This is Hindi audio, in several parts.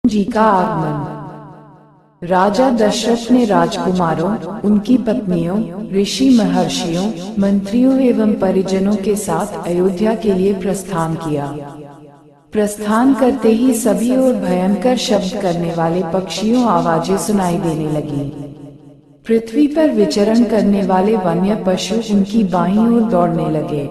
जी का आगमन। राजा दशरथ ने राजकुमारों, उनकी पत्नियों, ऋषि महर्षियों, मंत्रियों एवं परिजनों के साथ अयोध्या के लिए प्रस्थान किया। प्रस्थान करते ही सभी ओर भयंकर शब्द करने वाले पक्षियों आवाजें सुनाई देने लगी। पृथ्वी पर विचरण करने वाले वन्य पशु उनकी बाईं ओर दौड़ने लगे।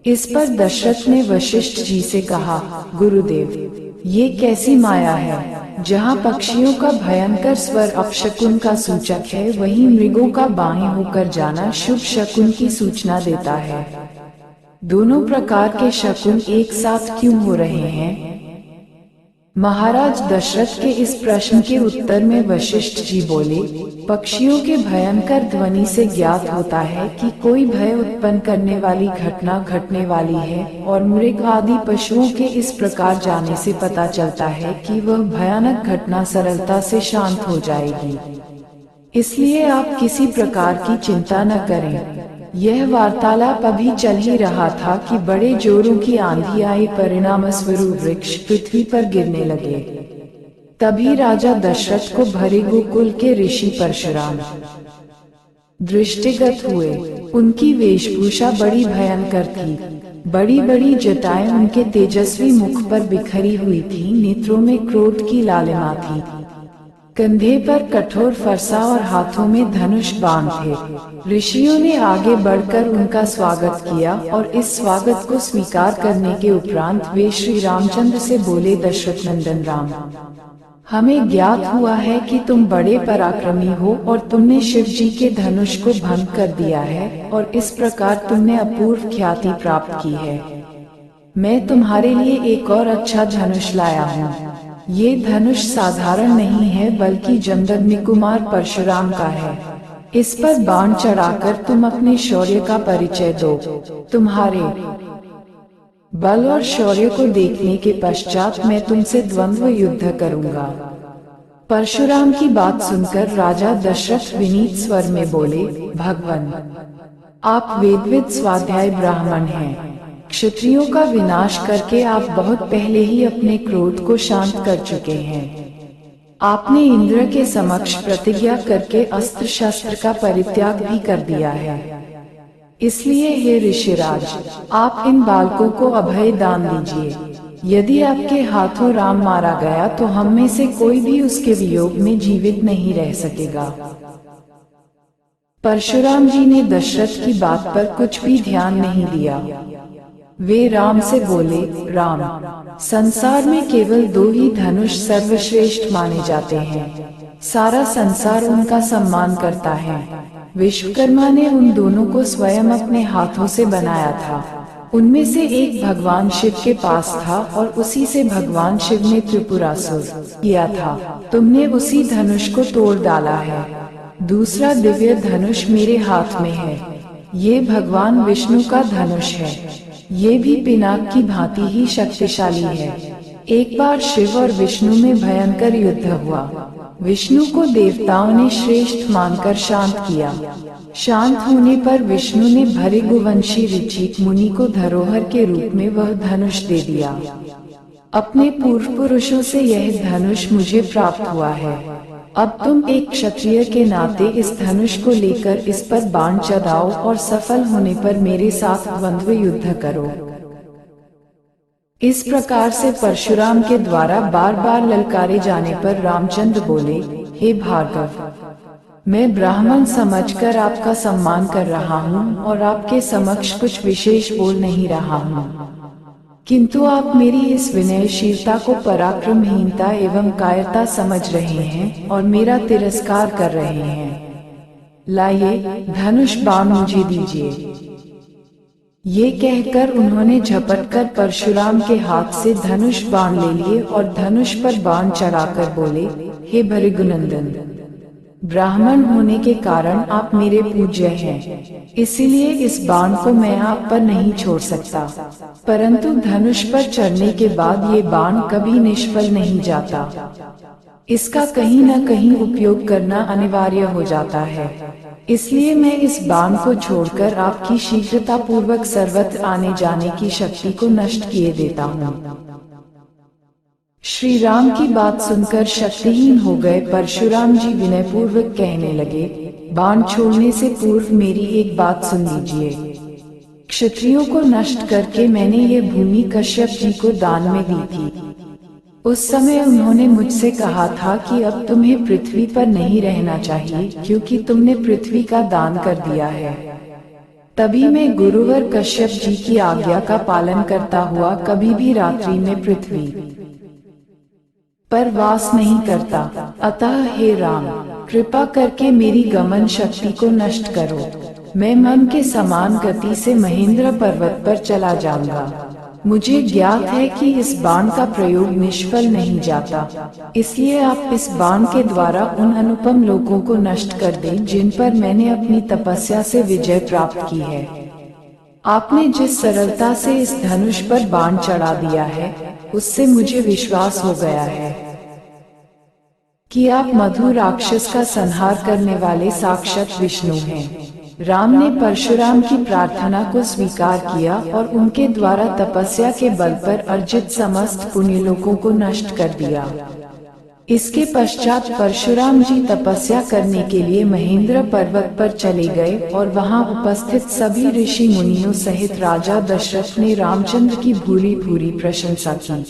इस पर दशरथ ने वशिष्ठ जी से कहा, गुरुदेव, ये कैसी माया है, जहाँ पक्षियों का भयंकर स्वर अपशकुन का सूचक है, वहीं मृगों का बाएं होकर जाना शुभ शकुन की सूचना देता है। दोनों प्रकार के शकुन एक साथ क्यों हो रहे हैं? महाराज दशरथ के इस प्रश्न के उत्तर में वशिष्ठ जी बोले, पक्षियों के भयंकर ध्वनि से ज्ञात होता है कि कोई भय उत्पन्न करने वाली घटना घटने वाली है, और मृग आदि पशुओं के इस प्रकार जाने से पता चलता है कि वह भयानक घटना सरलता से शांत हो जाएगी। इसलिए आप किसी प्रकार की चिंता न करें। यह वार्तालाप अभी चल ही रहा था कि बड़े जोरों की आंधी आई, परिणाम स्वरूप वृक्ष पृथ्वी पर गिरने लगे। तभी राजा दशरथ को भरे गोकुल के ऋषि परशुराम दृष्टिगत हुए। उनकी वेशभूषा बड़ी भयंकर थी। बड़ी बड़ी जटाएं उनके तेजस्वी मुख पर बिखरी हुई थी, नेत्रों में क्रोध की लालिमा थी। कंधे पर कठोर फरसा और हाथों में धनुष बाण थे। ऋषियों ने आगे बढ़कर उनका स्वागत किया और इस स्वागत को स्वीकार करने के उपरांत वे श्री रामचंद्र से बोले, दशरथ नंदन राम, हमें ज्ञात हुआ है कि तुम बड़े पराक्रमी हो और तुमने शिव जी के धनुष को भंग कर दिया है, और इस प्रकार तुमने अपूर्व ख्याति प्राप्त की है। मैं तुम्हारे लिए एक और अच्छा धनुष लाया हूँ। ये धनुष साधारण नहीं है, बल्कि जमदग्नि कुमार परशुराम का है। इस पर बाण चढ़ाकर तुम अपने शौर्य का परिचय दो। तुम्हारे बल और शौर्य को देखने के पश्चात मैं तुमसे द्वंद्व युद्ध करूंगा। परशुराम की बात सुनकर राजा दशरथ विनीत स्वर में बोले, भगवान, आप वेदविद स्वाध्याय ब्राह्मण हैं। क्षत्रियों का विनाश करके आप बहुत पहले ही अपने क्रोध को शांत कर चुके हैं। आपने इंद्र के समक्ष प्रतिज्ञा करके अस्त्र शस्त्र का परित्याग भी कर दिया है। इसलिए हे ऋषिराज, आप इन बालकों को अभय दान दीजिए। यदि आपके हाथों राम मारा गया तो हम में से कोई भी उसके वियोग में जीवित नहीं रह सकेगा। परशुराम जी ने दशरथ की बात पर कुछ भी ध्यान नहीं दिया। वे राम से बोले, राम, संसार में केवल दो ही धनुष सर्वश्रेष्ठ माने जाते हैं। सारा संसार उनका सम्मान करता है। विश्वकर्मा ने उन दोनों को स्वयं अपने हाथों से बनाया था। उनमें से एक भगवान शिव के पास था और उसी से भगवान शिव ने त्रिपुरासुर किया था। तुमने उसी धनुष को तोड़ डाला है। दूसरा दिव्य धनुष मेरे हाथ में है। ये भगवान विष्णु का धनुष है। ये भी पिनाक की भांति ही शक्तिशाली है। एक बार शिव और विष्णु में भयंकर युद्ध हुआ। विष्णु को देवताओं ने श्रेष्ठ मानकर शांत किया। शांत होने पर विष्णु ने भृगुवंशी ऋचिक मुनि को धरोहर के रूप में वह धनुष दे दिया। अपने पूर्व पुरुषों से यह धनुष मुझे प्राप्त हुआ है। अब तुम एक क्षत्रिय के नाते इस धनुष को लेकर इस पर बाण चढ़ाओ और सफल होने पर मेरे साथ द्वंद्व युद्ध करो। इस प्रकार से परशुराम के द्वारा बार बार ललकारे जाने पर रामचंद्र बोले, हे भार्गव, मैं ब्राह्मण समझकर आपका सम्मान कर रहा हूँ और आपके समक्ष कुछ विशेष बोल नहीं रहा हूँ, किंतु आप मेरी इस विनयशीलता को पराक्रमहीनता एवं कायरता समझ रहे हैं और मेरा तिरस्कार कर रहे हैं। लाइए, धनुष बाण मुझे दीजिए। ये कहकर उन्होंने झपटकर परशुराम के हाथ से धनुष बाण ले लिए और धनुष पर बाण चढ़ाकर बोले, हे भृगुनंदन, ब्राह्मण होने के कारण आप मेरे पूज्य हैं, इसीलिए इस बाण को मैं आप पर नहीं छोड़ सकता। परंतु धनुष पर चढ़ने के बाद ये बाण कभी निष्फल नहीं जाता। इसका कहीं न कहीं उपयोग करना अनिवार्य हो जाता है। इसलिए मैं इस बाण को छोड़कर आपकी शीघ्रता पूर्वक सर्वत्र आने जाने की शक्ति को नष्ट किए देता हूँ। श्री राम की बात सुनकर शक्तिहीन हो गए परशुराम जी विनयपूर्वक कहने लगे, बाण छोड़ने से पूर्व मेरी एक बात सुन लीजिए। क्षत्रियों को नष्ट करके मैंने ये भूमि कश्यप जी को दान में दी थी। उस समय उन्होंने मुझसे कहा था कि अब तुम्हें पृथ्वी पर नहीं रहना चाहिए क्योंकि तुमने पृथ्वी का दान कर दिया है। तभी मैं गुरुवर कश्यप जी की आज्ञा का पालन करता हुआ कभी भी रात्रि में पृथ्वी पर वास नहीं करता। अतः हे राम, कृपा करके मेरी गमन शक्ति को नष्ट करो। मैं मन के समान गति से महेंद्र पर्वत पर चला जाऊंगा। मुझे ज्ञात है कि इस बाण का प्रयोग निष्फल नहीं जाता, इसलिए आप इस बाण के द्वारा उन अनुपम लोगों को नष्ट कर दें जिन पर मैंने अपनी तपस्या से विजय प्राप्त की है। आपने जिस सरलता से इस धनुष पर बाण चढ़ा दिया है, उससे मुझे विश्वास हो गया है कि आप मधु राक्षस का संहार करने वाले साक्षात विष्णु हैं। राम ने परशुराम की प्रार्थना को स्वीकार किया और उनके द्वारा तपस्या के बल पर अर्जित समस्त पुण्य लोगों को नष्ट कर दिया। इसके पश्चात परशुराम जी तपस्या करने के लिए महेंद्र पर्वत पर चले गए और वहां उपस्थित सभी ऋषि मुनियों सहित राजा दशरथ ने रामचंद्र की भूरी भूरी प्रशंसा की।